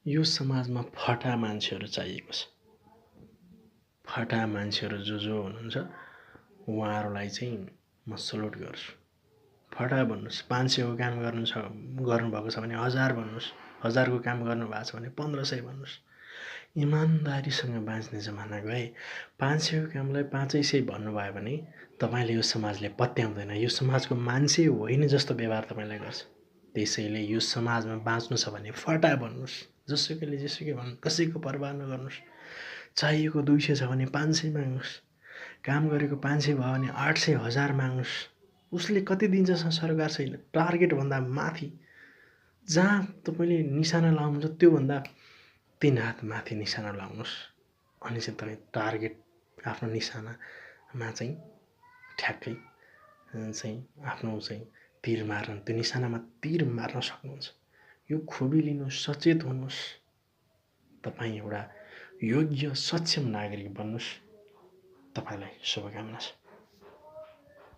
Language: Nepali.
यो समाजमा फटा मान्छेहरू चाहिएको छ। फटा मान्छेहरू जो हुनुहुन्छ उहाँहरूलाई चाहिँ म सल्युट गर्छु। फटा भन्नुहोस्, 500 को काम गर्नुभएको छ भने 1000 भन्नुहोस्, 1000 को काम गर्नुभएको छ भने 1500 भन्नुहोस्। इमान्दारीसँग बाँच्ने जमाना गए 500 को कामलाई 500 भन्नुभयो भने तपाईँले यो समाजले पत्याउँदैन, यो समाजको मान्छे होइन जस्तो व्यवहार तपाईँलाई गर्छ। त्यसैले यो समाजमा बाँच्नु छ भने फटा भन्नुहोस्, जसुकैले जेसुकै भन्नु, कसैको परवाह नगर्नुहोस्। चाहिएको 200 छ भने 500 माग्नुहोस्, काम गरेको 500 भयो भने 800 1000 माग्नुहोस्। उसले कति दिन्छ सरकार छैन, टार्गेटभन्दा माथि जहाँ तपाईँले निशाना लाउनुहुन्छ त्योभन्दा 3 हात माथि निशाना लाउनुहोस्। अनि चाहिँ तपाईँ टार्गेट आफ्नो निशानामा चाहिँ ठ्याक्कै चाहिँ आफ्नो चाहिँ तीर मार्न, त्यो निशानामा तीर मार्न सक्नुहुन्छ। यो खुबी लिनुहोस्, सचेत हुनुहोस्। तपाईँ एउटा योग्य सक्षम नागरिक बन्नुहोस्। तपाईँलाई शुभकामना छ।